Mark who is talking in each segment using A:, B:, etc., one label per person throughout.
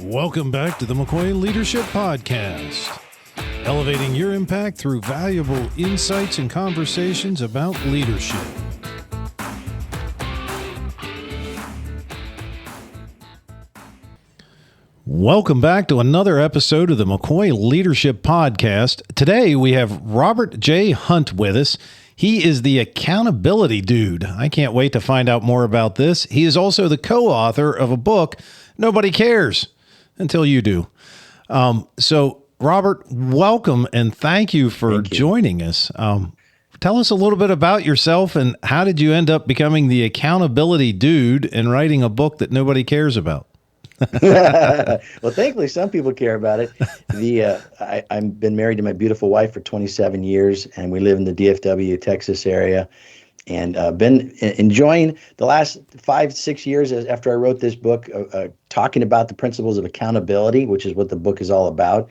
A: Welcome back to the McCoy Leadership Podcast, elevating your impact through valuable insights and conversations about leadership. Welcome back to another episode of the McCoy Leadership Podcast. Today we have Robert J. Hunt with us. He is the accountability dude. I can't wait to find out more about this. He is also the co-author of a book, Nobody Cares Until You Do. So, Robert, welcome and thank you for joining us. Tell us a little bit about yourself and how did you end up becoming the accountability dude and writing a book that nobody cares about?
B: Well, thankfully, some people care about it. I've been married to my beautiful wife for 27 years, and we live in the DFW, Texas area, and been enjoying the last 5-6 years after I wrote this book, talking about the principles of accountability, which is what the book is all about.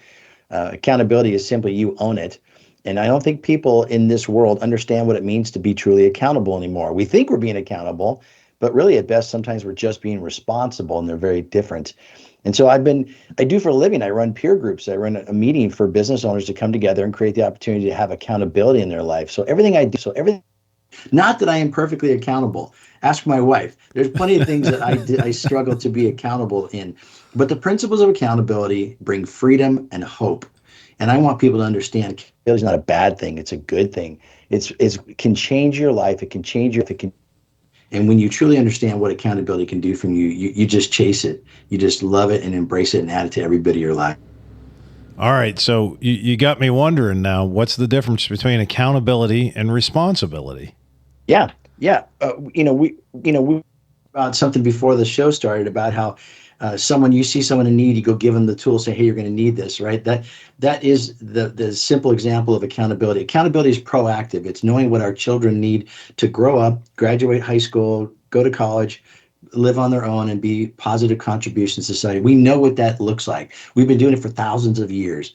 B: Accountability is simply you own it. And I don't think people in this world understand what it means to be truly accountable anymore. We think we're being accountable, but really at best, sometimes we're just being responsible, and they're very different. And so I do for a living, I run peer groups. I run a meeting for business owners to come together and create the opportunity to have accountability in their life. So everything I do, not that I am perfectly accountable. Ask my wife. There's plenty of things that I struggle to be accountable in. But the principles of accountability bring freedom and hope. And I want people to understand accountability is not a bad thing. It's a good thing. It can change your life. It can change your life. And when you truly understand what accountability can do from you, you just chase it. You just love it and embrace it and add it to every bit of your life.
A: All right. So you got me wondering now, what's the difference between accountability and responsibility?
B: Yeah. We about something before the show started about how you see someone in need, you go give them the tool, say, hey, you're going to need this, right? That is the simple example of accountability. Accountability is proactive. It's knowing what our children need to grow up, graduate high school, go to college, live on their own, and be positive contributions to society. We know what that looks like. We've been doing it for thousands of years.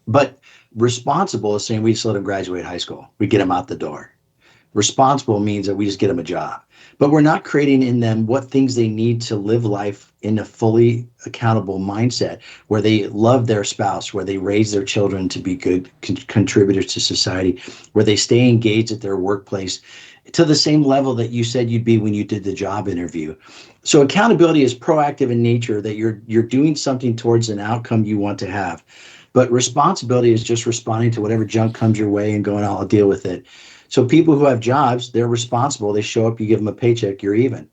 B: But responsible is saying we just let them graduate high school. We get them out the door. Responsible means that we just get them a job. But we're not creating in them what things they need to live life in a fully accountable mindset, where they love their spouse, where they raise their children to be good contributors to society, where they stay engaged at their workplace to the same level that you said you'd be when you did the job interview. So accountability is proactive in nature, that you're doing something towards an outcome you want to have. But responsibility is just responding to whatever junk comes your way and going, I'll deal with it. So people who have jobs, they're responsible. They show up, you give them a paycheck, you're even.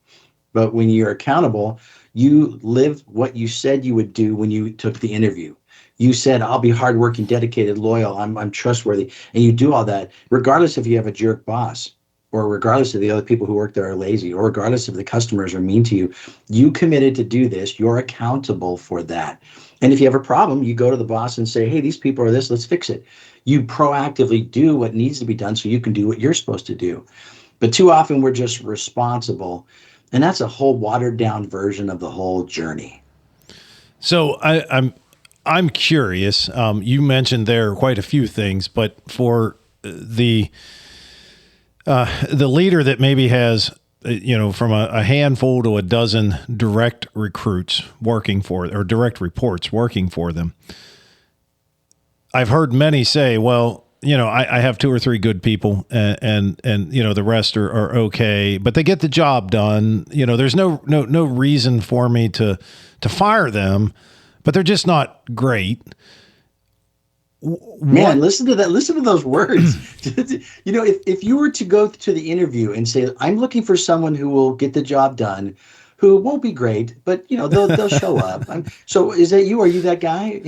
B: But when you're accountable, you live what you said you would do when you took the interview. You said, I'll be hardworking, dedicated, loyal, I'm trustworthy. And you do all that, regardless if you have a jerk boss, or regardless of the other people who work there are lazy, or regardless if the customers are mean to you. You committed to do this. You're accountable for that. And if you have a problem, you go to the boss and say, hey, these people are this, let's fix it. You proactively do what needs to be done so you can do what you're supposed to do. But too often we're just responsible. And that's a whole watered down version of the whole journey.
A: So I'm curious. You mentioned there quite a few things, but for the leader that maybe has, from a handful to a dozen direct recruits working for, or direct reports working for them, I've heard many say, well, I have 2 or 3 good people and the rest are okay, but they get the job done. There's no reason for me to fire them, but they're just not great.
B: Man, listen to that. Listen to those words. If you were to go to the interview and say, I'm looking for someone who will get the job done, who won't be great, but they'll show up. So is that you? Are you that guy?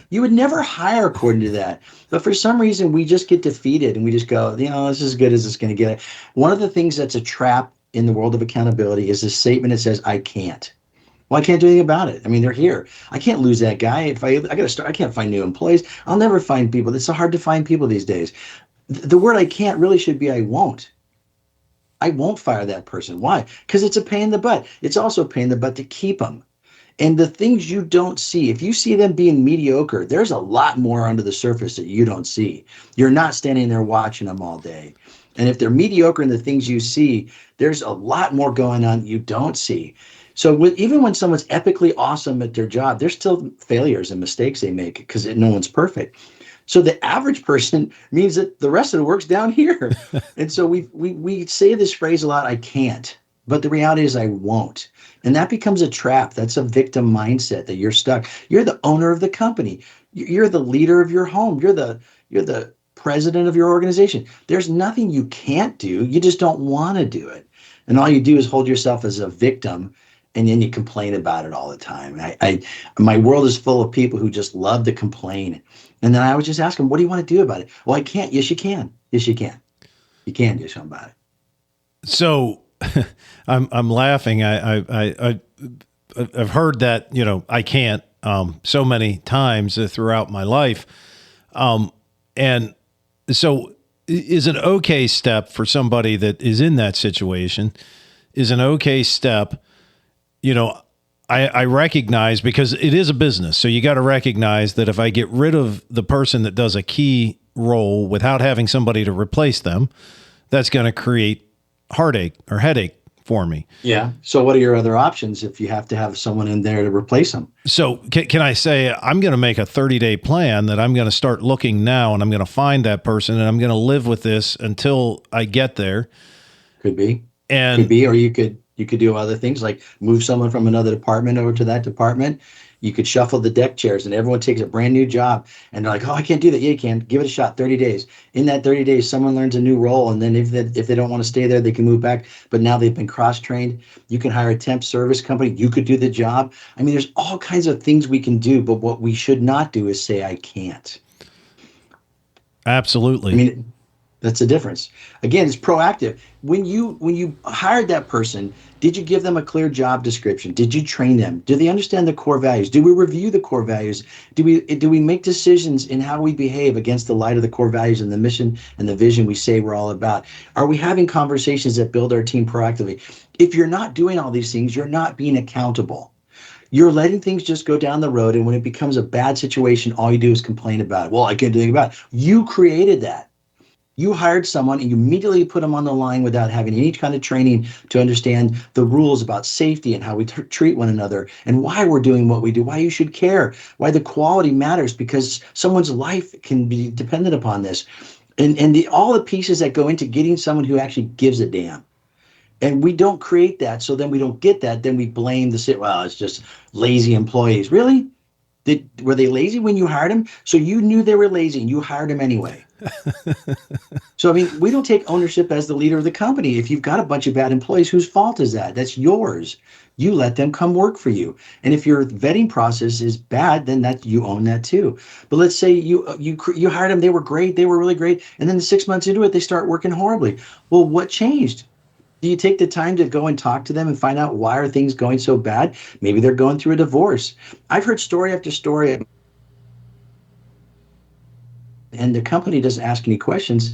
B: You would never hire according to that. But for some reason, we just get defeated and we just go, this is as good as it's going to get. One of the things that's a trap in the world of accountability is this statement that says, I can't. Well, I can't do anything about it. I mean, they're here. I can't lose that guy. If I got to start, I can't find new employees. I'll never find people. It's so hard to find people these days. The word I can't really should be I won't. I won't fire that person. Why? Because it's a pain in the butt. It's also a pain in the butt to keep them. And the things you don't see, if you see them being mediocre, there's a lot more under the surface that you don't see. You're not standing there watching them all day. And if they're mediocre in the things you see, there's a lot more going on you don't see. So even when someone's epically awesome at their job, there's still failures and mistakes they make because no one's perfect. So the average person means that the rest of the work's down here. And so we say this phrase a lot, I can't, but the reality is I won't. And that becomes a trap. That's a victim mindset that you're stuck. You're the owner of the company. You're the leader of your home. You're the president of your organization. There's nothing you can't do. You just don't want to do it. And all you do is hold yourself as a victim, and then you complain about it all the time. My world is full of people who just love to complain. And then I would just ask them, what do you want to do about it? Well, I can't. Yes, you can. Yes, you can. You can do something about it.
A: So I'm laughing. I've heard that, I can't so many times throughout my life. And so is an okay step for somebody that is in that situation is an okay step. I recognize, because it is a business. So you got to recognize that if I get rid of the person that does a key role without having somebody to replace them, that's going to create heartache or headache for me.
B: Yeah. So what are your other options if you have to have someone in there to replace them?
A: So can I say, I'm going to make a 30-day plan that I'm going to start looking now, and I'm going to find that person, and I'm going to live with this until I get there.
B: Could be. Or you could do other things like move someone from another department over to that department. You could shuffle the deck chairs and everyone takes a brand new job and they're like, oh, I can't do that. Yeah, you can. Give it a shot. 30 days. In that 30 days, someone learns a new role. And then if they don't want to stay there, they can move back. But now they've been cross-trained. You can hire a temp service company. You could do the job. I mean, there's all kinds of things we can do. But what we should not do is say, I can't.
A: Absolutely.
B: I mean, that's the difference. Again, it's proactive. When you hired that person, did you give them a clear job description? Did you train them? Do they understand the core values? Do we review the core values? Do we make decisions in how we behave against the light of the core values and the mission and the vision we say we're all about? Are we having conversations that build our team proactively? If you're not doing all these things, you're not being accountable. You're letting things just go down the road, and when it becomes a bad situation, all you do is complain about it. Well, I can't do anything about it. You created that. You hired someone and you immediately put them on the line without having any kind of training to understand the rules about safety and how we treat one another and why we're doing what we do, why you should care, why the quality matters, because someone's life can be dependent upon this. And all the pieces that go into getting someone who actually gives a damn. And we don't create that. So then we don't get that. Then we blame well, it's just lazy employees. Really? Were they lazy when you hired them? So you knew they were lazy and you hired them anyway. So, I mean, we don't take ownership as the leader of the company. If you've got a bunch of bad employees, whose fault is that? That's yours. You let them come work for you. And if your vetting process is bad, then you own that too. But let's say you hired them, they were great, they were really great, and then 6 months into it, they start working horribly. Well, what changed? Do you take the time to go and talk to them and find out why are things going so bad? Maybe they're going through a divorce. I've heard story after story, and the company doesn't ask any questions.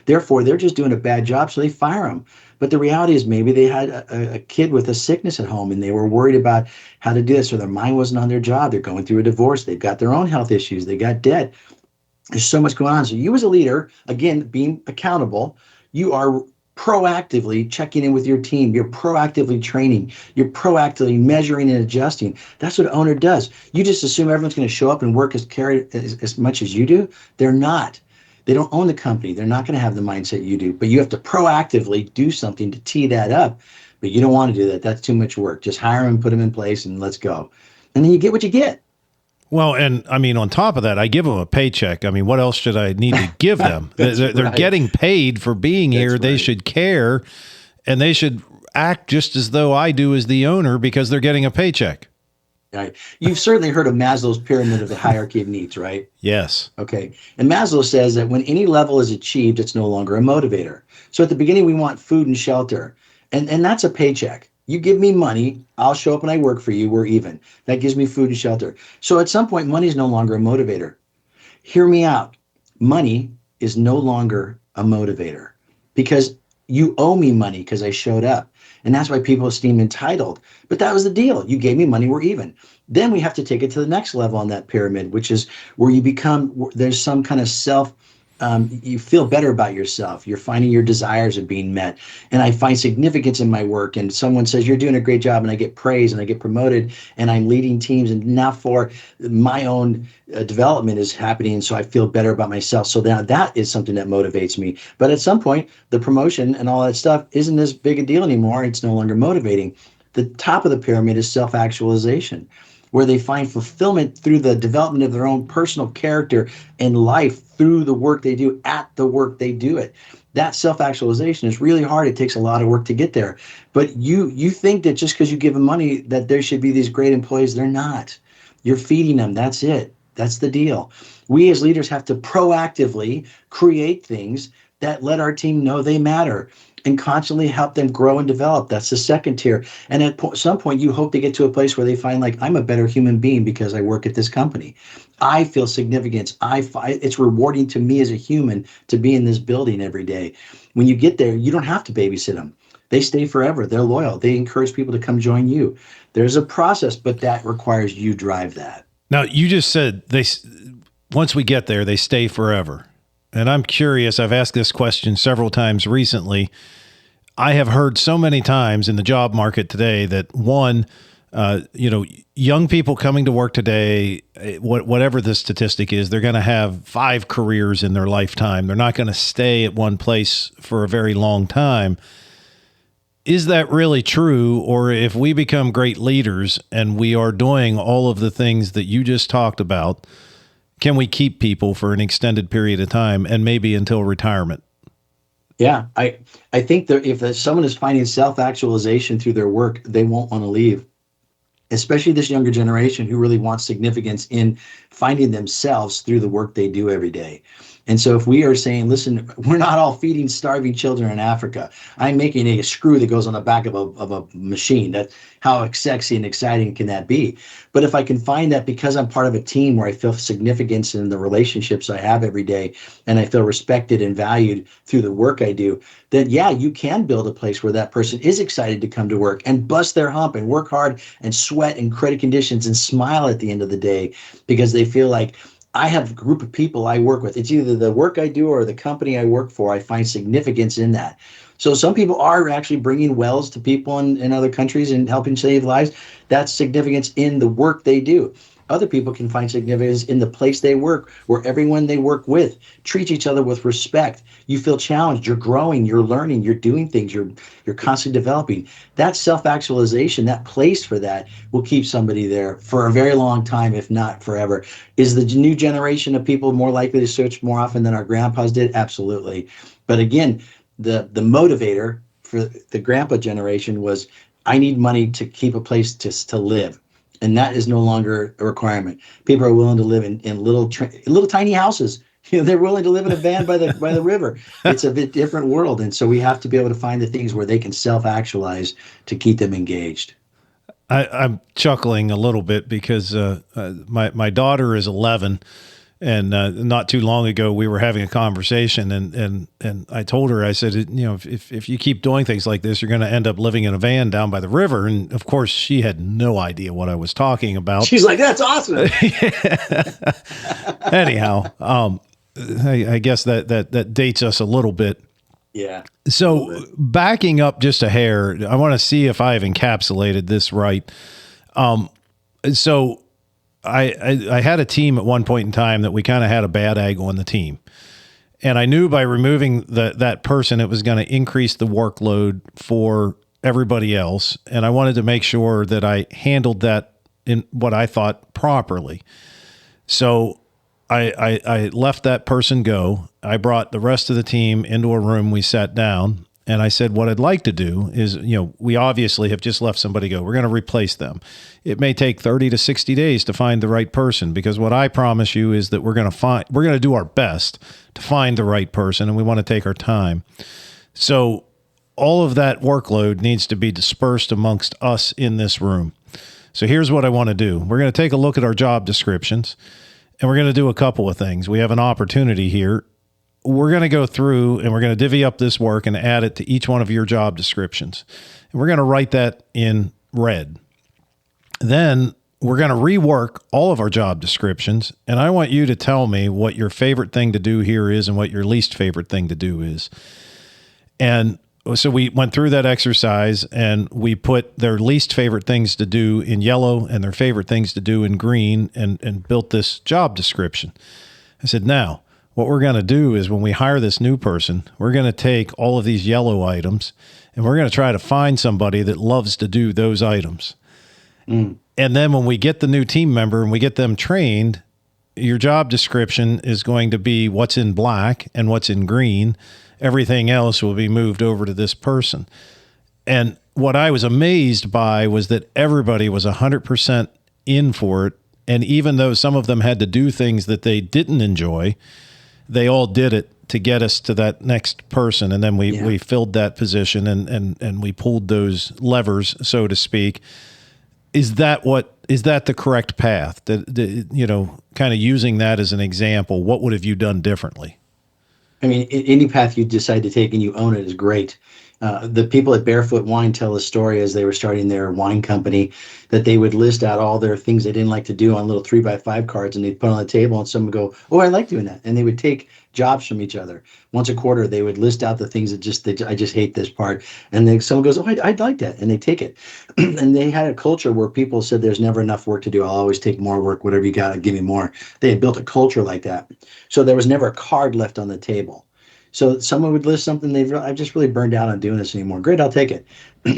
B: Therefore, they're just doing a bad job, so they fire them. But the reality is maybe they had a kid with a sickness at home and they were worried about how to do this, or their mind wasn't on their job. They're going through a divorce. They've got their own health issues. They got debt. There's so much going on. So you as a leader, again, being accountable, you are proactively checking in with your team. You're proactively training. You're proactively measuring and adjusting. That's what an owner does. You just assume everyone's going to show up and work as much as you do. They're not. They don't own the company. They're not going to have the mindset you do. But you have to proactively do something to tee that up. But you don't want to do that. That's too much work. Just hire them, put them in place, and let's go. And then you get what you get.
A: Well, and I mean, on top of that, I give them a paycheck. I mean, what else should I need to give them? They're getting paid for being here. Right. They should care, and they should act just as though I do as the owner because they're getting a paycheck.
B: Right. You've certainly heard of Maslow's pyramid of the hierarchy of needs, right?
A: Yes.
B: Okay. And Maslow says that when any level is achieved, it's no longer a motivator. So at the beginning, we want food and shelter, and that's a paycheck. You give me money, I'll show up and I work for you, we're even. That gives me food and shelter. So at some point, money is no longer a motivator. Hear me out. Money is no longer a motivator because you owe me money because I showed up. And that's why people esteem entitled. But that was the deal. You gave me money, we're even. Then we have to take it to the next level on that pyramid, which is where you become, there's some kind of you feel better about yourself. You're finding your desires are being met. And I find significance in my work. And someone says, you're doing a great job, and I get praise and I get promoted and I'm leading teams. And now for my own development is happening. And so I feel better about myself. So now that is something that motivates me. But at some point, the promotion and all that stuff isn't as big a deal anymore. It's no longer motivating. The top of the pyramid is self-actualization, where they find fulfillment through the development of their own personal character and life through the work they do at the work they do it. That self-actualization is really hard. It takes a lot of work to get there. But you think that just because you give them money that there should be these great employees. They're not. You're feeding them. That's it. That's the deal. We as leaders have to proactively create things that let our team know they matter and constantly help them grow and develop. That's the second tier. And at some point, you hope to get to a place where they find, like, I'm a better human being because I work at this company. I feel significance. It's rewarding to me as a human to be in this building every day. When you get there, you don't have to babysit them. They stay forever. They're loyal. They encourage people to come join you. There's a process, but that requires you drive that.
A: Now, you just said once we get there, they stay forever. And I'm curious, I've asked this question several times recently. I have heard so many times in the job market today that young people coming to work today, whatever the statistic is, they're going to have 5 careers in their lifetime. They're not going to stay at one place for a very long time. Is that really true? Or if we become great leaders and we are doing all of the things that you just talked about, can we keep people for an extended period of time and maybe until retirement?
B: Yeah, I think that if someone is finding self-actualization through their work, they won't want to leave, especially this younger generation who really wants significance in finding themselves through the work they do every day. And so if we are saying, listen, we're not all feeding starving children in Africa. I'm making a screw that goes on the back of a machine. That how sexy and exciting can that be? But if I can find that because I'm part of a team where I feel significance in the relationships I have every day, and I feel respected and valued through the work I do, then yeah, you can build a place where that person is excited to come to work and bust their hump and work hard and sweat in critical conditions and smile at the end of the day because they feel like, I have a group of people I work with. It's either the work I do or the company I work for. I find significance in that. So some people are actually bringing wells to people in other countries and helping save lives. That's significance in the work they do. Other people can find significance in the place they work, where everyone they work with treats each other with respect. You feel challenged, you're growing, you're learning, you're doing things, you're constantly developing. That self-actualization, that place for that will keep somebody there for a very long time, if not forever. Is the new generation of people more likely to search more often than our grandpas did? Absolutely. But again, the motivator for the grandpa generation was, I need money to keep a place to live. And that is no longer a requirement. People are willing to live in little tiny houses. They're willing to live in a van by the river. It's a bit different world. And so we have to be able to find the things where they can self-actualize to keep them engaged.
A: I'm chuckling a little bit because my daughter is 11. And not too long ago, we were having a conversation, and I told her, I said, if you keep doing things like this, you're going to end up living in a van down by the river. And of course, she had no idea what I was talking about.
B: She's like, that's awesome.
A: Anyhow, I guess that dates us a little bit.
B: Yeah.
A: So backing up just a hair, I want to see if I've encapsulated this right. So I had a team at one point in time that we kind of had a bad egg on the team. And I knew by removing that person, it was going to increase the workload for everybody else. And I wanted to make sure that I handled that in what I thought properly. So I let that person go. I brought the rest of the team into a room. We sat down. And I said, what I'd like to do is, we obviously have just left somebody go. We're going to replace them. It may take 30 to 60 days to find the right person, because what I promise you is that we're going to do our best to find the right person, and we want to take our time. So all of that workload needs to be dispersed amongst us in this room. So here's what I want to do. We're going to take a look at our job descriptions, and we're going to do a couple of things. We have an opportunity here. We're going to go through and we're going to divvy up this work and add it to each one of your job descriptions. And we're going to write that in red. Then we're going to rework all of our job descriptions, and I want you to tell me what your favorite thing to do here is and what your least favorite thing to do is. And so we went through that exercise, and we put their least favorite things to do in yellow and their favorite things to do in green, and built this job description. I said, now, what we're going to do is when we hire this new person, we're going to take all of these yellow items, and we're going to try to find somebody that loves to do those items. And then when we get the new team member and we get them trained, your job description is going to be what's in black and what's in green. Everything else will be moved over to this person. And what I was amazed by was that everybody was 100% in for it. And even though some of them had to do things that they didn't enjoy, they all did it to get us to that next person. And then we filled that position and we pulled those levers, so to speak. Is that the correct path? Kind of using that as an example, what would have you done differently?
B: I mean, any path you decide to take and you own it is great. The people at Barefoot Wine tell a story as they were starting their wine company that they would list out all their things they didn't like to do on little 3x5 cards, and they'd put on the table, and someone would go, "Oh, I like doing that." And they would take jobs from each other. Once a quarter, they would list out the things that I just hate this part. And then someone goes, "Oh, I'd like that." And they take it. And they had a culture where people said, "There's never enough work to do. I'll always take more work. Whatever you got, give me more." They had built a culture like that. So there was never a card left on the table. So someone would list something I've just really burned out on doing this anymore. Great, I'll take it.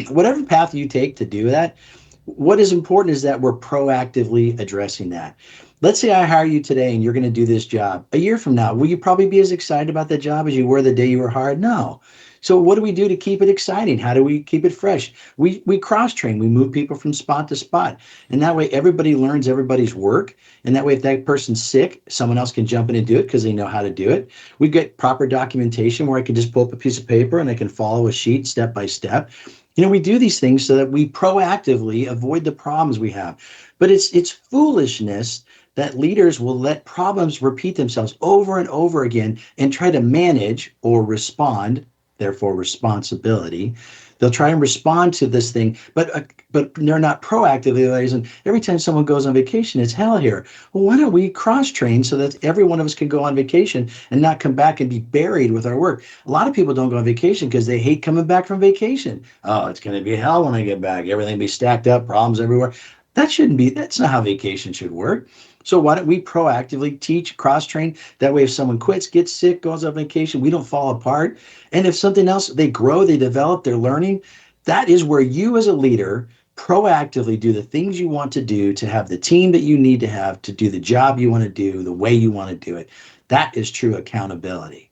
B: Whatever path you take to do that, what is important is that we're proactively addressing that. Let's say I hire you today and you're going to do this job. A year from now, will you probably be as excited about that job as you were the day you were hired? No. So what do we do to keep it exciting? How do we keep it fresh? We cross-train. We move people from spot to spot. And that way everybody learns everybody's work. And that way if that person's sick, someone else can jump in and do it because they know how to do it. We get proper documentation where I can just pull up a piece of paper and I can follow a sheet step by step. We do these things so that we proactively avoid the problems we have. But it's foolishness that leaders will let problems repeat themselves over and over again and try to manage or respond, therefore responsibility. They'll try and respond to this thing, but they're not proactively. And every time someone goes on vacation, it's hell here. Well, why don't we cross-train so that every one of us can go on vacation and not come back and be buried with our work? A lot of people don't go on vacation because they hate coming back from vacation. Oh, it's going to be hell when I get back. Everything will be stacked up, problems everywhere. That's not how vacation should work. So why don't we proactively teach, cross-train? That way, if someone quits, gets sick, goes on vacation, we don't fall apart. And if something else, they grow, they develop, they're learning. That is where you as a leader proactively do the things you want to do to have the team that you need to have to do the job you want to do, the way you want to do it. That is true accountability.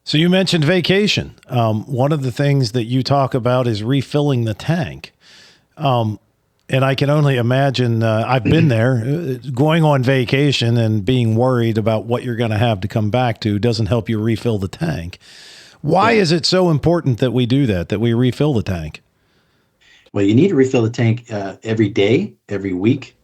A: So you mentioned vacation. One of the things that you talk about is refilling the tank. And I can only imagine, I've been there, going on vacation and being worried about what you're going to have to come back to doesn't help you refill the tank. Why is it so important that we do that we refill the tank?
B: Well, you need to refill the tank every day, every week.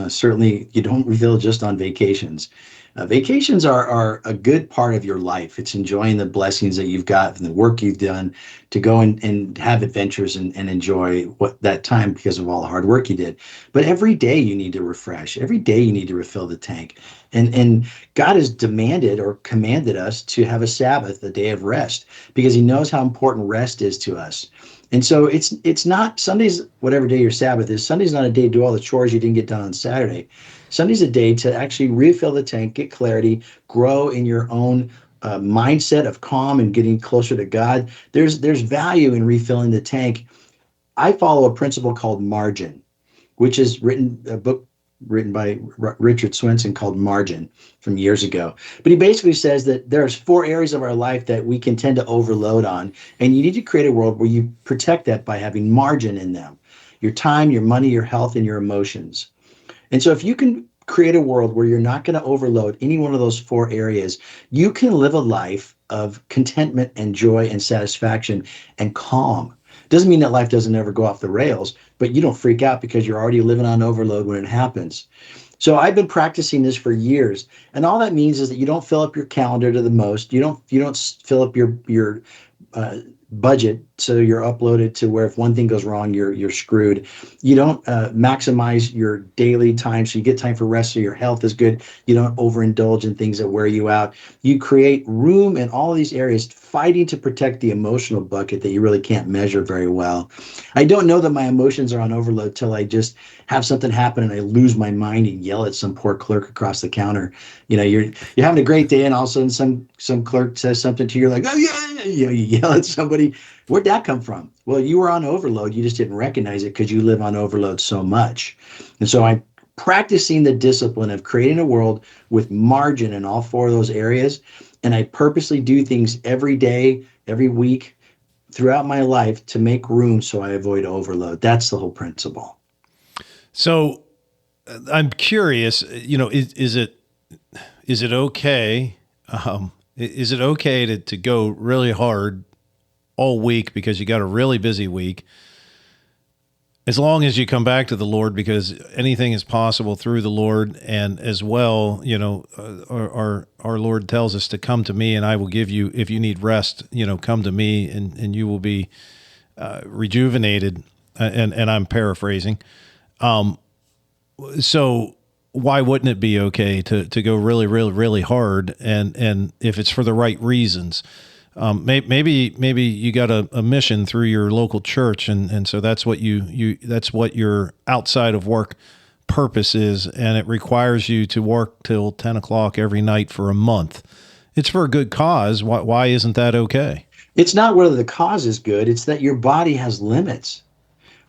B: Certainly, you don't refill just on vacations. Vacations are a good part of your life. It's enjoying the blessings that you've got and the work you've done to go and have adventures and enjoy that time because of all the hard work you did. But every day you need to refresh. Every day you need to refill the tank. And God has demanded or commanded us to have a Sabbath, a day of rest, because he knows how important rest is to us. And so it's not Sunday's, whatever day your Sabbath is, Sunday's not a day to do all the chores you didn't get done on Saturday. Sunday's a day to actually refill the tank, get clarity, grow in your own mindset of calm and getting closer to God. There's value in refilling the tank. I follow a principle called margin, which is a book written by Richard Swenson called Margin from years ago. But he basically says that there's 4 areas of our life that we can tend to overload on, and you need to create a world where you protect that by having margin in them: your time, your money, your health, and your emotions. And so if you can create a world where you're not going to overload any one of those 4 areas, you can live a life of contentment and joy and satisfaction and calm. Doesn't mean that life doesn't ever go off the rails, but you don't freak out because you're already living on overload when it happens. So I've been practicing this for years, and all that means is that you don't fill up your calendar to the most. You don't fill up your budget, so you're uploaded to where if one thing goes wrong, you're screwed. You don't maximize your daily time, so you get time for rest, so your health is good. You don't overindulge in things that wear you out. You create room in all of these areas, fighting to protect the emotional bucket that you really can't measure very well. I don't know that my emotions are on overload till I just have something happen and I lose my mind and yell at some poor clerk across the counter. You're having a great day, and all of a sudden some clerk says something to you, you're like, oh yeah, you yell at somebody. Where'd that come from? Well, you were on overload. You just didn't recognize it because you live on overload so much. And so I'm practicing the discipline of creating a world with margin in all four of those areas. And I purposely do things every day, every week, throughout my life to make room so I avoid overload. That's the whole principle.
A: So I'm curious, is it okay? Is it okay to go really hard all week because you got a really busy week, as long as you come back to the Lord, because anything is possible through the Lord? And as well, our Lord tells us to come to me and I will give you, if you need rest, come to me and you will be rejuvenated. And I'm paraphrasing. So why wouldn't it be okay to go really, really, really hard? And if it's for the right reasons, maybe you got a mission through your local church. And so that's what that's what your outside of work purpose is. And it requires you to work till 10 o'clock every night for a month. It's for a good cause. Why isn't that okay?
B: It's not whether the cause is good. It's that your body has limits.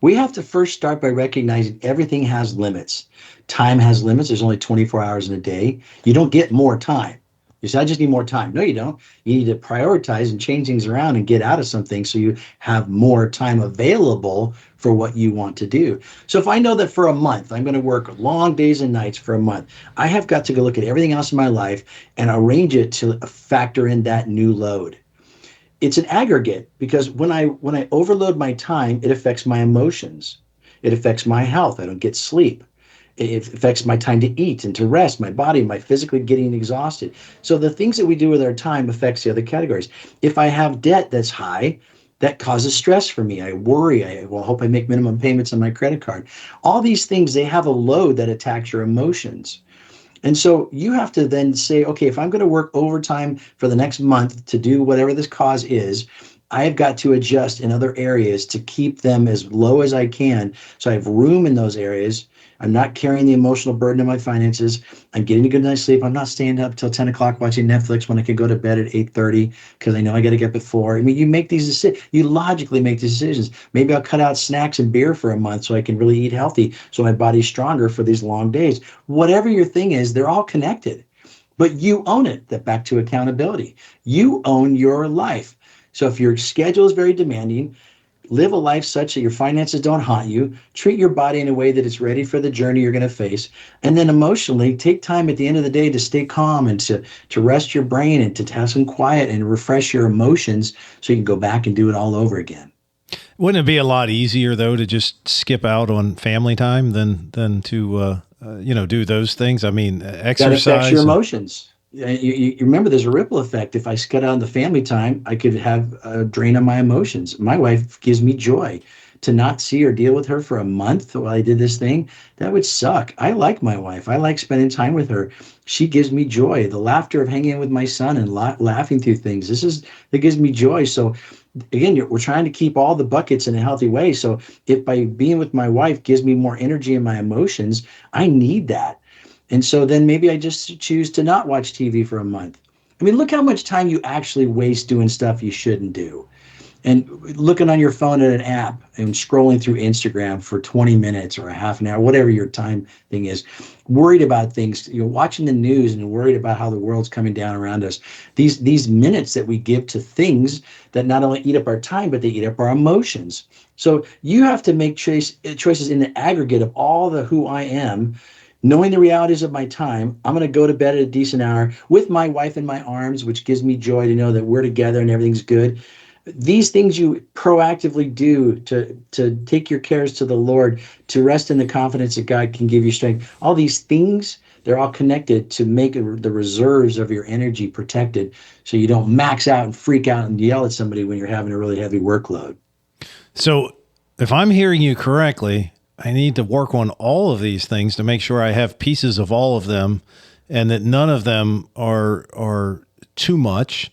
B: We have to first start by recognizing everything has limits. Time has limits. There's only 24 hours in a day. You don't get more time. You say, I just need more time. No, you don't. You need to prioritize and change things around and get out of something so you have more time available for what you want to do. So if I know that for a month, I'm going to work long days and nights for a month, I have got to go look at everything else in my life and arrange it to factor in that new load. It's an aggregate, because when I overload my time, it affects my emotions. It affects my health. I don't get sleep. It affects my time to eat and to rest, my body, my physically getting exhausted. So the things that we do with our time affects the other categories. If I have debt that's high, that causes stress for me. I worry. I hope I make minimum payments on my credit card. All these things, they have a load that attacks your emotions. And so you have to then say, okay, if I'm going to work overtime for the next month to do whatever this cause is, I have got to adjust in other areas to keep them as low as I can. So I have room in those areas. I'm not carrying the emotional burden of my finances. I'm getting a good night's sleep. I'm not staying up till 10 o'clock watching Netflix when I could go to bed at 8:30 because I know I got to get up at 4. I mean, you make these decisions. You logically make these decisions. Maybe I'll cut out snacks and beer for a month so I can really eat healthy so my body's stronger for these long days. Whatever your thing is, they're all connected. But you own it. That back to accountability. You own your life. So if your schedule is very demanding, live a life such that your finances don't haunt you. Treat your body in a way that it's ready for the journey you're going to face. And then emotionally, take time at the end of the day to stay calm and to rest your brain and to have some quiet and refresh your emotions so you can go back and do it all over again.
A: Wouldn't it be a lot easier, though, to just skip out on family time than to do those things? I mean, exercise.
B: That affects your emotions. You remember there's a ripple effect. If I cut out the family time, I could have a drain on my emotions. My wife gives me joy. To not see or deal with her for a month while I did this thing, that would suck. I like my wife. I like spending time with her. She gives me joy. The laughter of hanging with my son and laughing through things. That gives me joy. So again, we're trying to keep all the buckets in a healthy way. So if by being with my wife gives me more energy in my emotions, I need that. And so then maybe I just choose to not watch TV for a month. I mean, look how much time you actually waste doing stuff you shouldn't do. And looking on your phone at an app and scrolling through Instagram for 20 minutes or a half an hour, whatever your time thing is, worried about things, watching the news and worried about how the world's coming down around us. These minutes that we give to things that not only eat up our time, but they eat up our emotions. So you have to make choices in the aggregate of all the who I am. Knowing the realities of my time, I'm going to go to bed at a decent hour with my wife in my arms, which gives me joy to know that we're together and everything's good. These things you proactively do to take your cares to the Lord, to rest in the confidence that God can give you strength. All these things They're all connected to make the reserves of your energy protected, so you don't max out and freak out and yell at somebody when you're having a really heavy workload.
A: So if I'm hearing you correctly, I need to work on all of these things to make sure I have pieces of all of them and that none of them are too much.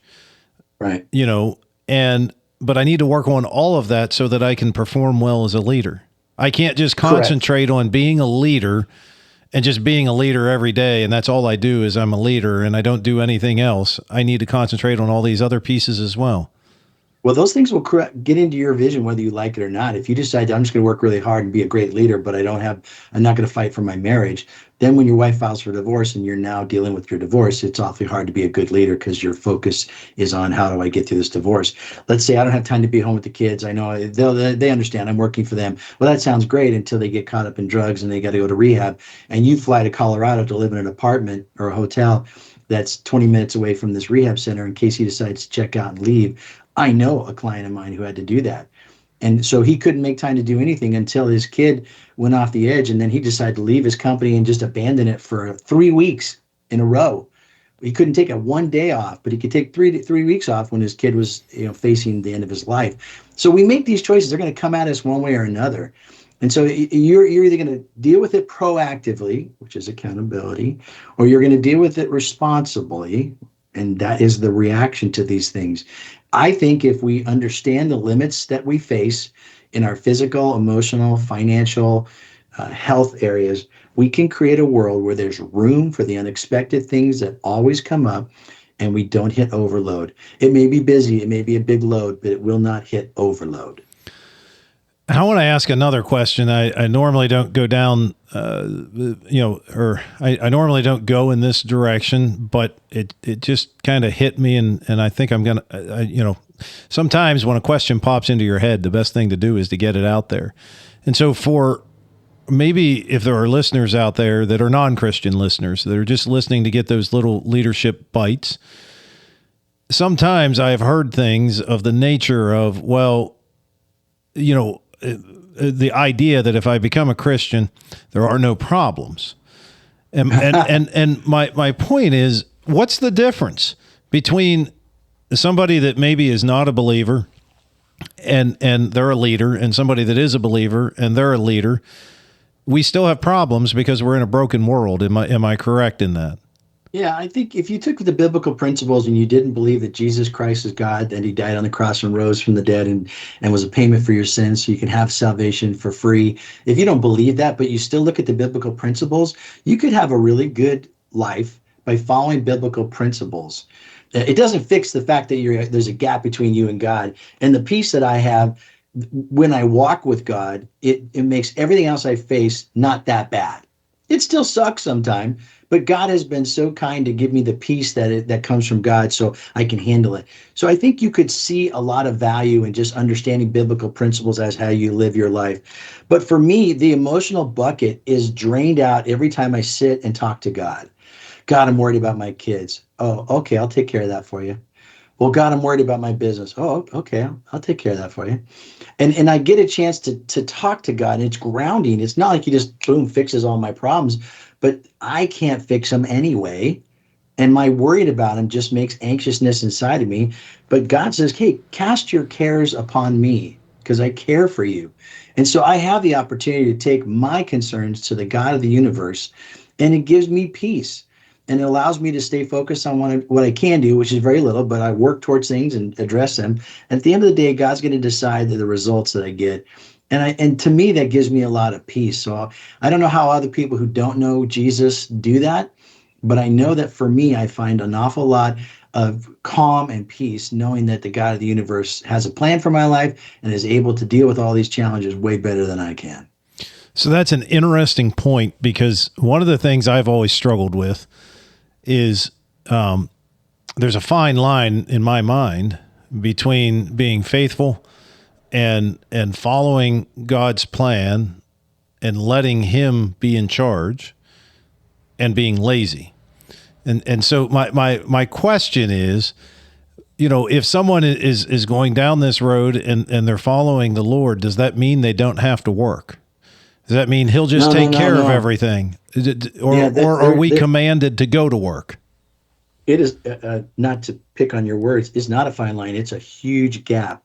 B: Right.
A: But I need to work on all of that so that I can perform well as a leader. I can't just concentrate on being a leader and just being a leader every day. And that's all I do is I'm a leader and I don't do anything else. I need to concentrate on all these other pieces as well.
B: Well, those things will get into your vision, whether you like it or not. If you decide I'm just going to work really hard and be a great leader, but I'm not going to fight for my marriage. Then when your wife files for divorce and you're now dealing with your divorce, it's awfully hard to be a good leader because your focus is on how do I get through this divorce. Let's say I don't have time to be home with the kids. I know they understand I'm working for them. Well, that sounds great until they get caught up in drugs and they got to go to rehab. And you fly to Colorado to live in an apartment or a hotel that's 20 minutes away from this rehab center in case he decides to check out and leave. I know a client of mine who had to do that. And so he couldn't make time to do anything until his kid went off the edge. And then he decided to leave his company and just abandon it for 3 weeks in a row. He couldn't take one day off, but he could take three weeks off when his kid was facing the end of his life. So we make these choices. They're going to come at us one way or another. And so you're either going to deal with it proactively, which is accountability, or you're going to deal with it responsibly. And that is the reaction to these things. I think if we understand the limits that we face in our physical, emotional, financial, health areas, we can create a world where there's room for the unexpected things that always come up and we don't hit overload. It may be busy, it may be a big load, but it will not hit overload.
A: I want to ask another question. I normally don't go down, I normally don't go in this direction, but it just kind of hit me. And I think I'm going to, sometimes when a question pops into your head, the best thing to do is to get it out there. And so for maybe if there are listeners out there that are non-Christian listeners, that are just listening to get those little leadership bites, sometimes I have heard things of the nature of, the idea that if I become a Christian, there are no problems. And my point is, what's the difference between somebody that maybe is not a believer and they're a leader and somebody that is a believer and they're a leader? We still have problems because we're in a broken world. Am I correct in that?
B: Yeah, I think if you took the biblical principles and you didn't believe that Jesus Christ is God, that he died on the cross and rose from the dead and was a payment for your sins so you can have salvation for free. If you don't believe that, but you still look at the biblical principles, you could have a really good life by following biblical principles. It doesn't fix the fact that there's a gap between you and God. And the peace that I have when I walk with God, it makes everything else I face not that bad. It still sucks sometimes, but God has been so kind to give me the peace that comes from God so I can handle it. So I think you could see a lot of value in just understanding biblical principles as how you live your life. But for me, the emotional bucket is drained out every time I sit and talk to God. God, I'm worried about my kids. Oh, okay, I'll take care of that for you. Well, God, I'm worried about my business. Oh, okay, I'll take care of that for you. And I get a chance to talk to God, and it's grounding. It's not like he just, boom, fixes all my problems, but I can't fix them anyway. And my worried about him just makes anxiousness inside of me. But God says, hey, cast your cares upon me because I care for you. And so I have the opportunity to take my concerns to the God of the universe, and it gives me peace. And it allows me to stay focused on what I can do, which is very little, but I work towards things and address them. At the end of the day, God's going to decide the results that I get. And to me, that gives me a lot of peace. So I don't know how other people who don't know Jesus do that, but I know that for me, I find an awful lot of calm and peace knowing that the God of the universe has a plan for my life and is able to deal with all these challenges way better than I can.
A: So that's an interesting point, because one of the things I've always struggled with is there's a fine line in my mind between being faithful and following God's plan and letting him be in charge and being lazy. And so my question is, if someone is going down this road and they're following the Lord, does that mean they don't have to work? Does that mean he'll just take care of everything? Or are we commanded to go to work?
B: It is, not to pick on your words, it's not a fine line. It's a huge gap,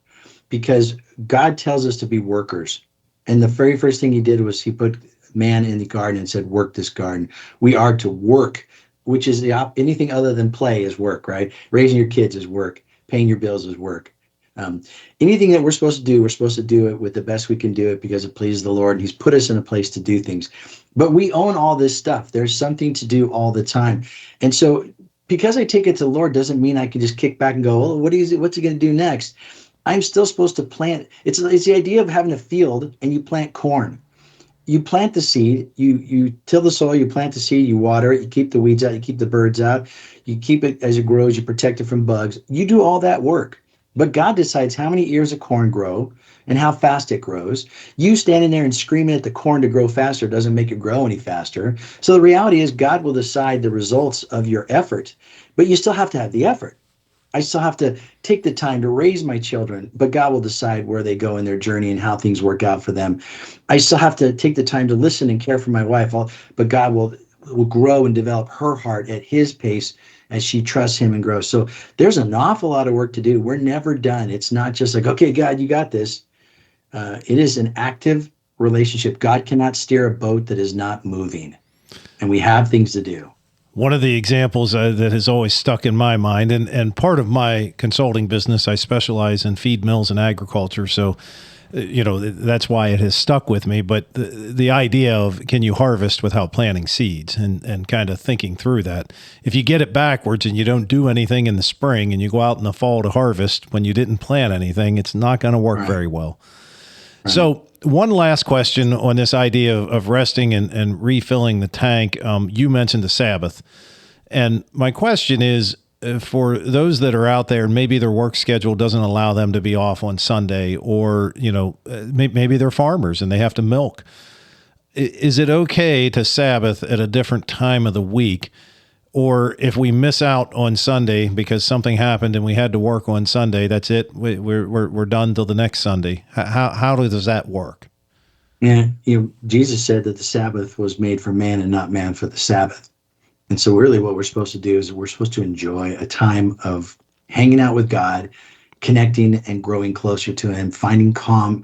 B: because God tells us to be workers. And the very first thing he did was he put man in the garden and said, work this garden. We are to work, which is anything other than play is work, right? Raising your kids is work. Paying your bills is work. Anything that we're supposed to do it with the best we can do it because it pleases the Lord. He's put us in a place to do things. But we own all this stuff. There's something to do all the time. And so because I take it to the Lord doesn't mean I can just kick back and go, oh, what's he going to do next? I'm still supposed to plant. It's the idea of having a field and you plant corn. You plant the seed, you till the soil, you plant the seed, you water it, you keep the weeds out, you keep the birds out, you keep it as it grows, you protect it from bugs. You do all that work. But God decides how many ears of corn grow and how fast it grows. You standing there and screaming at the corn to grow faster doesn't make it grow any faster. So the reality is God will decide the results of your effort, but you still have to have the effort. I still have to take the time to raise my children, but God will decide where they go in their journey and how things work out for them. I still have to take the time to listen and care for my wife, but God will grow and develop her heart at his pace as she trusts him and grows. So there's an awful lot of work to do. We're never done. It's not just like, okay, God, you got this. It is an active relationship. God cannot steer a boat that is not moving, and we have things to do.
A: One of the examples that has always stuck in my mind, and part of my consulting business, I specialize in feed mills and agriculture. So, that's why it has stuck with me. But the idea of can you harvest without planting seeds and kind of thinking through that. If you get it backwards and you don't do anything in the spring and you go out in the fall to harvest when you didn't plant anything, it's not going to work very well. Right. So one last question on this idea of resting and refilling the tank. You mentioned the Sabbath. And my question is, for those that are out there, maybe their work schedule doesn't allow them to be off on Sunday, or, maybe they're farmers and they have to milk. Is it okay to Sabbath at a different time of the week? Or if we miss out on Sunday because something happened and we had to work on Sunday, that's it. We're done till the next Sunday. How does that work?
B: Yeah, Jesus said that the Sabbath was made for man and not man for the Sabbath. And so really what we're supposed to do is we're supposed to enjoy a time of hanging out with God, connecting and growing closer to him, finding calm.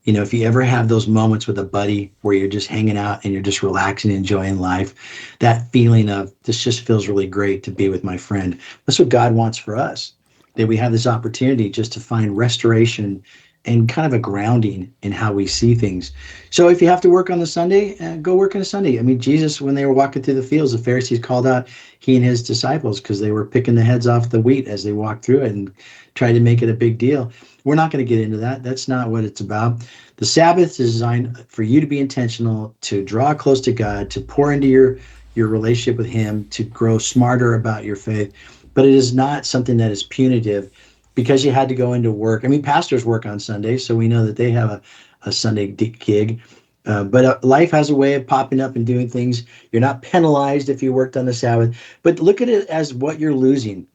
B: If you ever have those moments with a buddy where you're just hanging out and you're just relaxing, enjoying life, that feeling of this just feels really great to be with my friend. That's what God wants for us, that we have this opportunity just to find restoration and kind of a grounding in how we see things. So if you have to work on the Sunday, go work on a Sunday. I mean, Jesus, when they were walking through the fields, the Pharisees called out he and his disciples because they were picking the heads off the wheat as they walked through it and tried to make it a big deal. We're not going to get into that. That's not what it's about. The Sabbath is designed for you to be intentional, to draw close to God, to pour into your relationship with him, to grow smarter about your faith. But it is not something that is punitive because you had to go into work. I mean, pastors work on Sundays, so we know that they have a Sunday gig. But life has a way of popping up and doing things. You're not penalized if you worked on the Sabbath. But look at it as what you're losing.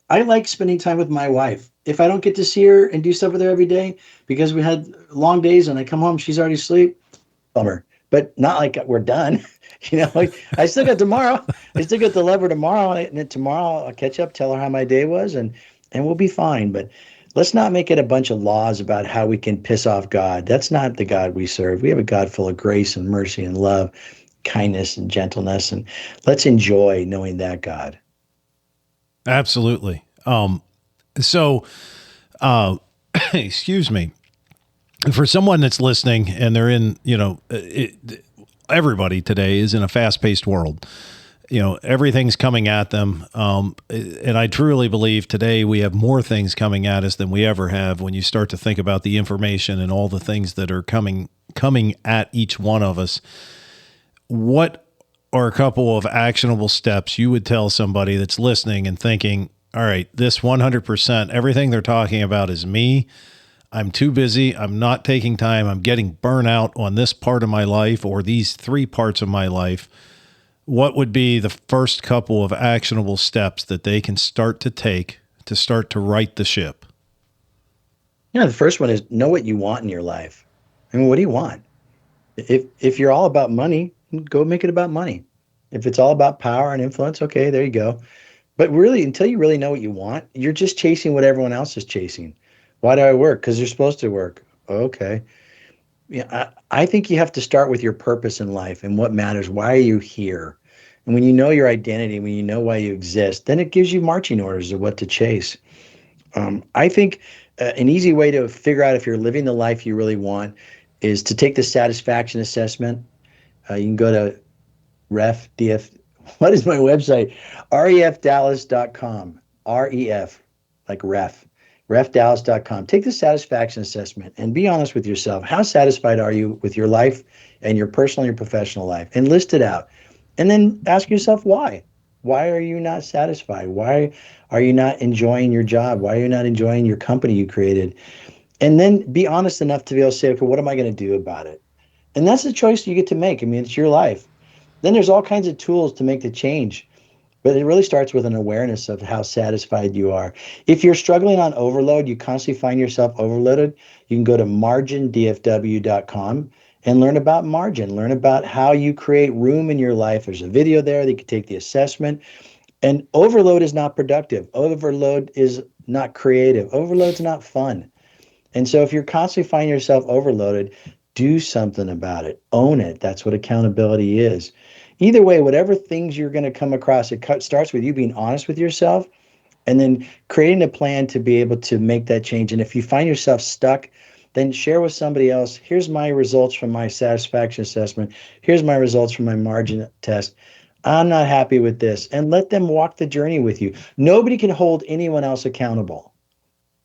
B: I like spending time with my wife. If I don't get to see her and do stuff with her every day because we had long days and I come home, she's already asleep, bummer. But not like we're done. I still got tomorrow. I still got to love her tomorrow. And then tomorrow I'll catch up, tell her how my day was, and we'll be fine. But let's not make it a bunch of laws about how we can piss off God. That's not the God we serve. We have a God full of grace and mercy and love, kindness and gentleness. And let's enjoy knowing that God.
A: Absolutely. Excuse me, for someone that's listening and they're in, everybody today is in a fast-paced world. Everything's coming at them. And I truly believe today we have more things coming at us than we ever have when you start to think about the information and all the things that are coming at each one of us. What are a couple of actionable steps you would tell somebody that's listening and thinking, all right, this 100%, everything they're talking about is me. I'm too busy. I'm not taking time. I'm getting burnout on this part of my life or these 3 parts of my life. What would be the first couple of actionable steps that they can start to take to start to right the ship?
B: The first one is know what you want in your life. I mean, what do you want? If you're all about money, go make it about money. If it's all about power and influence, okay, there you go. But really, until you really know what you want, you're just chasing what everyone else is chasing. Why do I work? Because you're supposed to work. Okay. Yeah, I think you have to start with your purpose in life and what matters. Why are you here? And when you know your identity, when you know why you exist, then it gives you marching orders of what to chase. I think an easy way to figure out if you're living the life you really want is to take the satisfaction assessment. You can go to DF. What is my website? refdallas.com. REF, like refdallas.com. Take the satisfaction assessment and be honest with yourself. How satisfied are you with your life and your personal and your professional life? And list it out. And then ask yourself why. Why are you not satisfied? Why are you not enjoying your job? Why are you not enjoying your company you created? And then be honest enough to be able to say, okay, what am I going to do about it? And that's the choice you get to make. I mean, it's your life. Then there's all kinds of tools to make the change. But it really starts with an awareness of how satisfied you are. If you're struggling on overload, you constantly find yourself overloaded, you can go to margindfw.com and learn about margin, learn about how you create room in your life. There's a video there that you can take the assessment. And overload is not productive. Overload is not creative. Overload's not fun. And so if you're constantly finding yourself overloaded, do something about it. Own it. That's what accountability is. Either way, whatever things you're going to come across, it starts with you being honest with yourself and then creating a plan to be able to make that change. And if you find yourself stuck, then share with somebody else. Here's my results from my satisfaction assessment. Here's my results from my margin test. I'm not happy with this. And let them walk the journey with you. Nobody can hold anyone else accountable.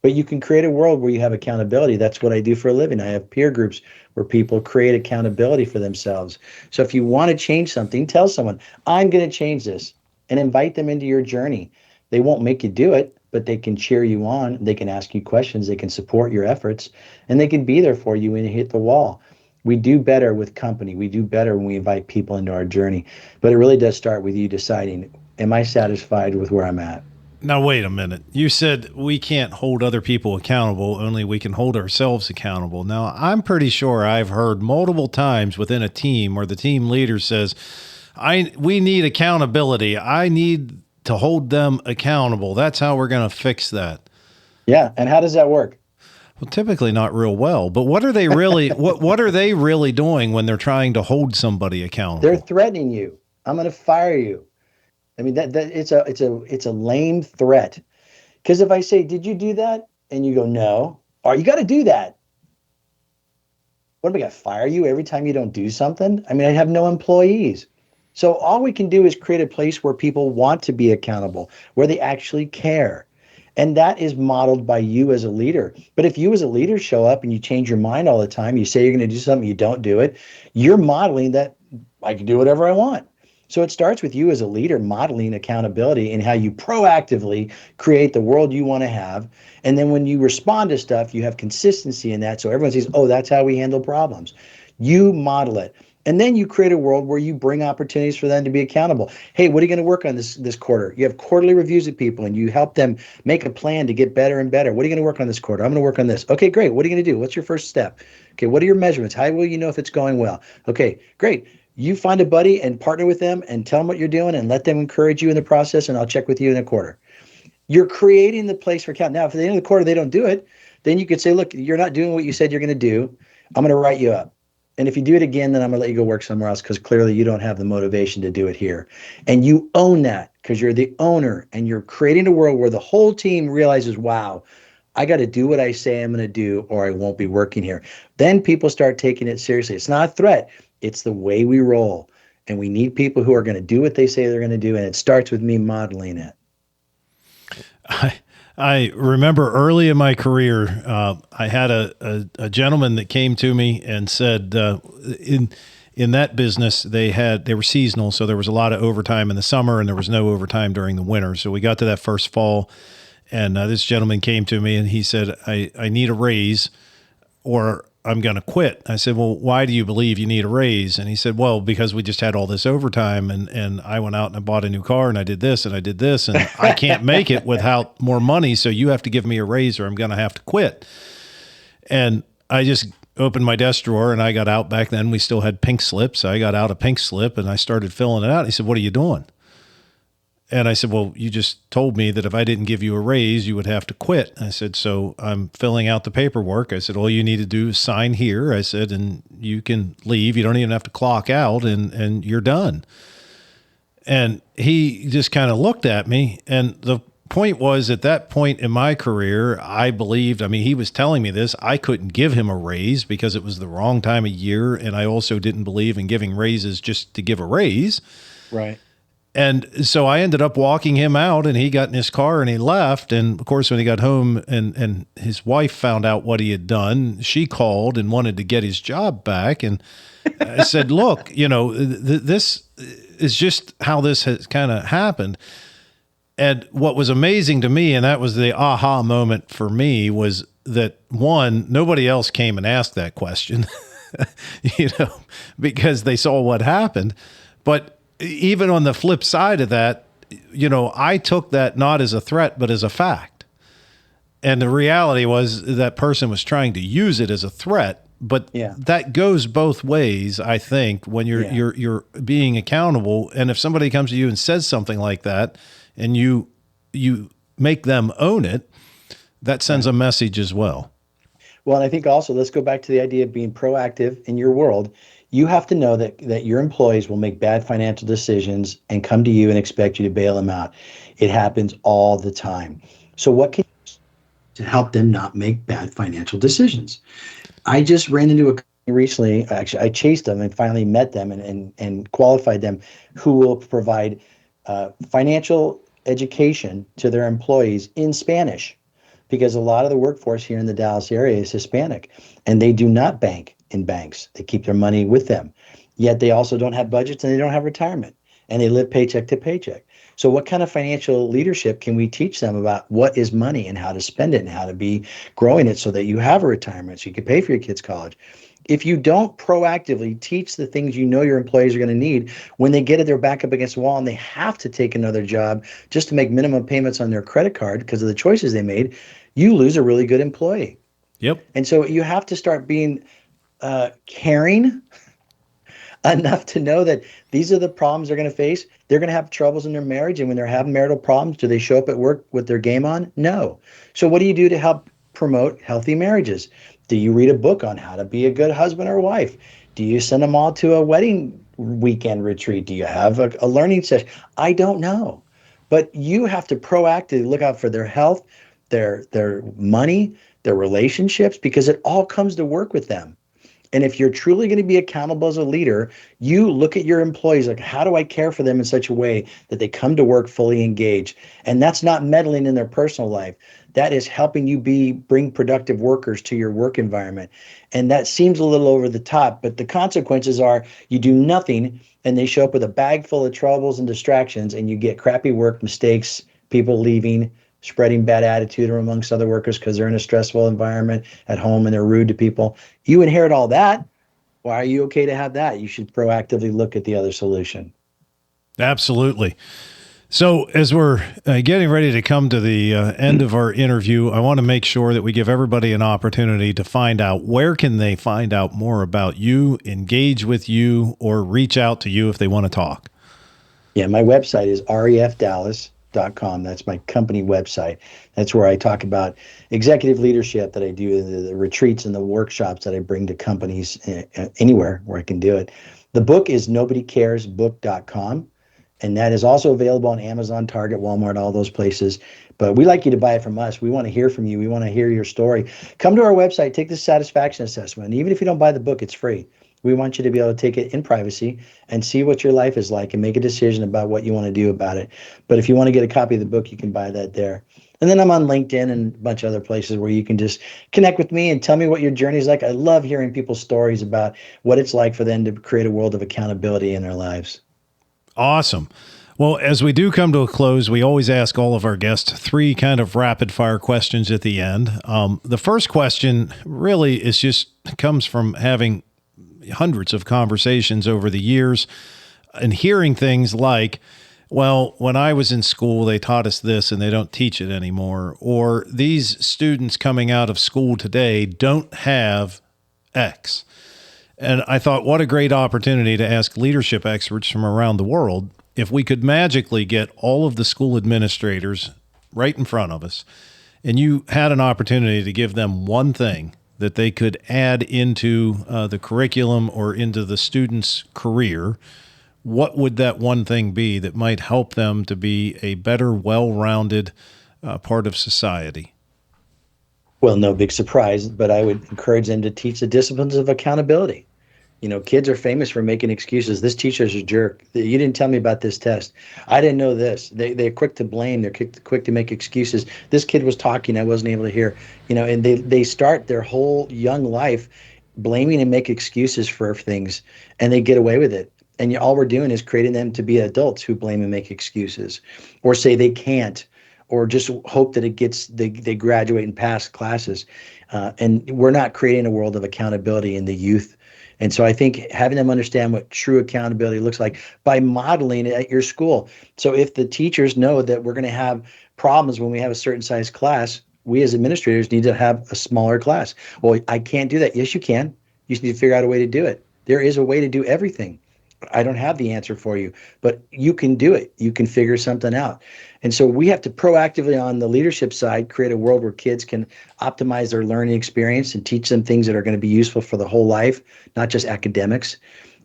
B: But you can create a world where you have accountability. That's what I do for a living. I have peer groups where people create accountability for themselves. So if you want to change something, tell someone, I'm going to change this, and invite them into your journey. They won't make you do it, but they can cheer you on. They can ask you questions. They can support your efforts, and they can be there for you when you hit the wall. We do better with company. We do better when we invite people into our journey. But it really does start with you deciding, am I satisfied with where I'm at?
A: Now, wait a minute. You said we can't hold other people accountable, only we can hold ourselves accountable. Now, I'm pretty sure I've heard multiple times within a team where the team leader says, we need accountability. I need to hold them accountable. That's how we're going to fix that.
B: Yeah. And how does that work?
A: Well, typically not real well. But what are they really what are they really doing when they're trying to hold somebody accountable?
B: They're threatening you. I'm going to fire you. I mean, that it's a lame threat. Because if I say, did you do that? And you go, no. Or you got to do that. What am I going to fire you every time you don't do something? I mean, I have no employees. So all we can do is create a place where people want to be accountable, where they actually care. And that is modeled by you as a leader. But if you as a leader show up and you change your mind all the time, you say you're going to do something, you don't do it, you're modeling that I can do whatever I want. So it starts with you as a leader modeling accountability and how you proactively create the world you want to have. And then when you respond to stuff, you have consistency in that. So everyone says, oh, that's how we handle problems. You model it. And then you create a world where you bring opportunities for them to be accountable. Hey, what are you going to work on this quarter? You have quarterly reviews of people and you help them make a plan to get better and better. What are you going to work on this quarter? I'm going to work on this. Okay, great. What are you going to do? What's your first step? Okay, what are your measurements? How will you know if it's going well? Okay, great. You find a buddy and partner with them and tell them what you're doing and let them encourage you in the process, and I'll check with you in a quarter. You're creating the place for account. Now, if at the end of the quarter they don't do it, then you could say, look, you're not doing what you said you're going to do. I'm going to write you up. And if you do it again, then I'm going to let you go work somewhere else because clearly you don't have the motivation to do it here. And you own that because you're the owner and you're creating a world where the whole team realizes, wow, I got to do what I say I'm going to do or I won't be working here. Then people start taking it seriously. It's not a threat. It's the way we roll. And we need people who are going to do what they say they're going to do. And it starts with me modeling it.
A: I remember early in my career, I had a gentleman that came to me and said, in that business, they were seasonal. So there was a lot of overtime in the summer and there was no overtime during the winter. So we got to that first fall and this gentleman came to me and he said, I need a raise or I'm going to quit. I said, well, why do you believe you need a raise? And he said, well, because we just had all this overtime and I went out and I bought a new car and I did this and I did this and I can't make it without more money. So you have to give me a raise or I'm going to have to quit. And I just opened my desk drawer and I got out. Back then we still had pink slips. I got out a pink slip and I started filling it out. He said, "What are you doing?" And I said, "Well, you just told me that if I didn't give you a raise, you would have to quit." I said, "So I'm filling out the paperwork." I said, "All you need to do is sign here." I said, "And you can leave. You don't even have to clock out and you're done." And he just kind of looked at me. And the point was, at that point in my career, I believed, I mean, he was telling me this, I couldn't give him a raise because it was the wrong time of year. And I also didn't believe in giving raises just to give a raise.
B: Right.
A: And so I ended up walking him out, and he got in his car and he left. And of course, when he got home and his wife found out what he had done, she called and wanted to get his job back. And I said, "Look, this is just how this has kind of happened." And what was amazing to me, and that was the aha moment for me, was that, one, nobody else came and asked that question, because they saw what happened. But even on the flip side of that, I took that not as a threat, but as a fact. And the reality was that person was trying to use it as a threat. But that goes both ways, I think, when you're being accountable. And if somebody comes to you and says something like that, and you make them own it, that sends a message as well.
B: Well, and I think also, let's go back to the idea of being proactive in your world. You have to know that your employees will make bad financial decisions and come to you and expect you to bail them out. It happens all the time. So what can you do to help them not make bad financial decisions? I just ran into a company recently. Actually, I chased them and finally met them and qualified them, who will provide financial education to their employees in Spanish, because a lot of the workforce here in the Dallas area is Hispanic, and they do not bank in banks. They keep their money with them. Yet they also don't have budgets and they don't have retirement, and they live paycheck to paycheck. So what kind of financial leadership can we teach them about what is money and how to spend it and how to be growing it so that you have a retirement so you can pay for your kids' college? If you don't proactively teach the things your employees are going to need, when they get it, they're back up against the wall and they have to take another job just to make minimum payments on their credit card because of the choices they made, you lose a really good employee.
A: Yep.
B: And so you have to start being caring enough to know that these are the problems they're going to face. They're going to have troubles in their marriage. And when they're having marital problems, do they show up at work with their game on? No. So what do you do to help promote healthy marriages? Do you read a book on how to be a good husband or wife? Do you send them all to a wedding weekend retreat? Do you have a learning session? I don't know. But you have to proactively look out for their health, their money, their relationships, because it all comes to work with them. And if you're truly going to be accountable as a leader, you look at your employees like, how do I care for them in such a way that they come to work fully engaged? And that's not meddling in their personal life. That is helping you bring productive workers to your work environment. And that seems a little over the top, but the consequences are you do nothing and they show up with a bag full of troubles and distractions, and you get crappy work, mistakes, people leaving, spreading bad attitude amongst other workers because they're in a stressful environment at home and they're rude to people. You inherit all that. Why are you okay to have that? You should proactively look at the other solution.
A: Absolutely. So as we're getting ready to come to the end of our interview, I want to make sure that we give everybody an opportunity to find out, where can they find out more about you, engage with you, or reach out to you if they want to talk?
B: Yeah, my website is refdallas.com. That's my company website. That's where I talk about executive leadership that I do, the retreats and the workshops that I bring to companies anywhere where I can do it. The book is nobodycaresbook.com. And that is also available on Amazon, Target, Walmart, all those places. But we like you to buy it from us. We want to hear from you. We want to hear your story. Come to our website, take the satisfaction assessment. And even if you don't buy the book, it's free. We want you to be able to take it in privacy and see what your life is like and make a decision about what you want to do about it. But if you want to get a copy of the book, you can buy that there. And then I'm on LinkedIn and a bunch of other places where you can just connect with me and tell me what your journey is like. I love hearing people's stories about what it's like for them to create a world of accountability in their lives.
A: Awesome. Well, as we do come to a close, we always ask all of our guests 3 kind of rapid fire questions at the end. The first question really comes from having hundreds of conversations over the years and hearing things like, well, when I was in school, they taught us this and they don't teach it anymore. Or these students coming out of school today don't have X. And I thought, what a great opportunity to ask leadership experts from around the world if we could magically get all of the school administrators right in front of us, and you had an opportunity to give them one thing that they could add into the curriculum or into the student's career, what would that one thing be that might help them to be a better, well-rounded part of society?
B: Well, no big surprise, but I would encourage them to teach the disciplines of accountability. Kids are famous for making excuses. This teacher's a jerk. You didn't tell me about this test. I didn't know this. They're quick to blame. They're quick to make excuses. This kid was talking. I wasn't able to hear. And they start their whole young life blaming and make excuses for things, and they get away with it. And all we're doing is creating them to be adults who blame and make excuses, or say they can't, or just hope that they graduate and pass classes. And we're not creating a world of accountability in the youth. And so I think having them understand what true accountability looks like by modeling it at your school. So if the teachers know that we're going to have problems when we have a certain size class, we as administrators need to have a smaller class. Well, I can't do that. Yes, you can. You just need to figure out a way to do it. There is a way to do everything. I don't have the answer for you, but you can do it. You can figure something out. And so we have to proactively on the leadership side create a world where kids can optimize their learning experience and teach them things that are going to be useful for the whole life, not just academics.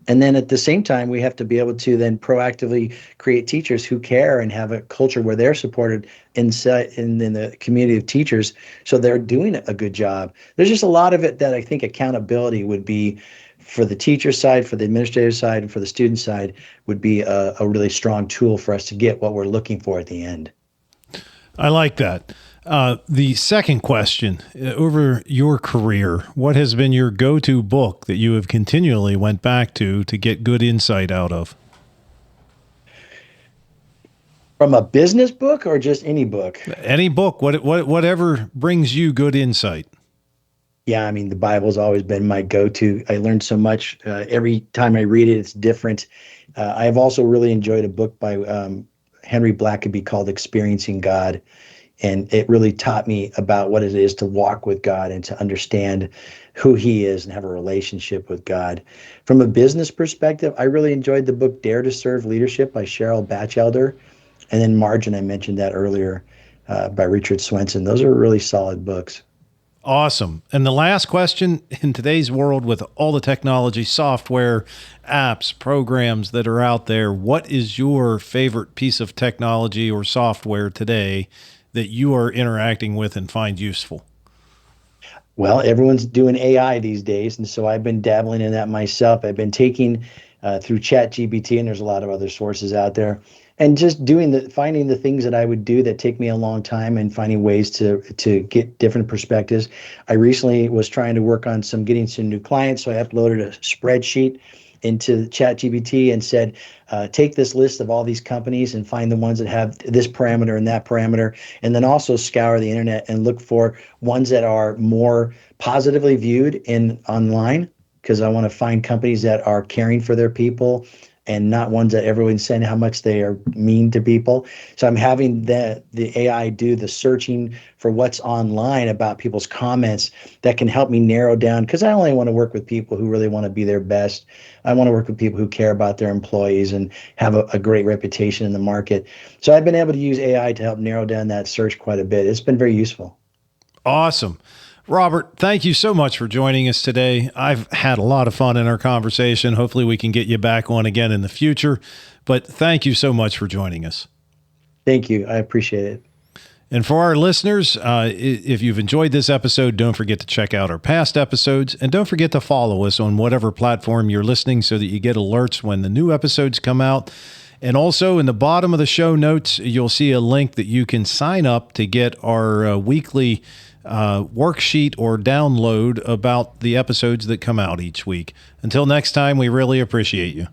B: And then at the same time, we have to be able to then proactively create teachers who care and have a culture where they're supported in the community of teachers, so they're doing a good job. There's just a lot of it that I think accountability would be, for the teacher side, for the administrative side, and for the student side, would be a really strong tool for us to get what we're looking for at the end.
A: I like that. The second question, over your career, what has been your go-to book that you have continually went back to get good insight out of?
B: From a business book or just any book?
A: Any book, whatever brings you good insight.
B: Yeah, I mean, the Bible's always been my go-to. I learned so much. Every time I read it, it's different. I have also really enjoyed a book by Henry Blackaby called Experiencing God. And it really taught me about what it is to walk with God and to understand who he is and have a relationship with God. From a business perspective, I really enjoyed the book Dare to Serve Leadership by Cheryl Batchelder. And then Margin, I mentioned that earlier, by Richard Swenson. Those are really solid books.
A: Awesome. And the last question, in today's world with all the technology, software, apps, programs that are out there, what is your favorite piece of technology or software today that you are interacting with and find useful?
B: Well, everyone's doing AI these days, and so I've been dabbling in that myself. I've been taking through ChatGPT, and there's a lot of other sources out there, and just finding the things that I would do that take me a long time and finding ways to get different perspectives. I recently was trying to work on getting some new clients, so I uploaded a spreadsheet into ChatGPT and said, take this list of all these companies and find the ones that have this parameter and that parameter, and then also scour the internet and look for ones that are more positively viewed online, because I want to find companies that are caring for their people and not ones that everyone's saying how much they are mean to people. So I'm having the AI do the searching for what's online about people's comments that can help me narrow down, because I only want to work with people who really want to be their best. I want to work with people who care about their employees and have a great reputation in the market. So I've been able to use AI to help narrow down that search quite a bit. It's been very useful.
A: Awesome. Robert, thank you so much for joining us today. I've had a lot of fun in our conversation. Hopefully we can get you back on again in the future, but thank you so much for joining us.
B: Thank you. I appreciate it.
A: And for our listeners, if you've enjoyed this episode, don't forget to check out our past episodes, and don't forget to follow us on whatever platform you're listening so that you get alerts when the new episodes come out. And also in the bottom of the show notes, you'll see a link that you can sign up to get our weekly worksheet or download about the episodes that come out each week. Until next time, we really appreciate you.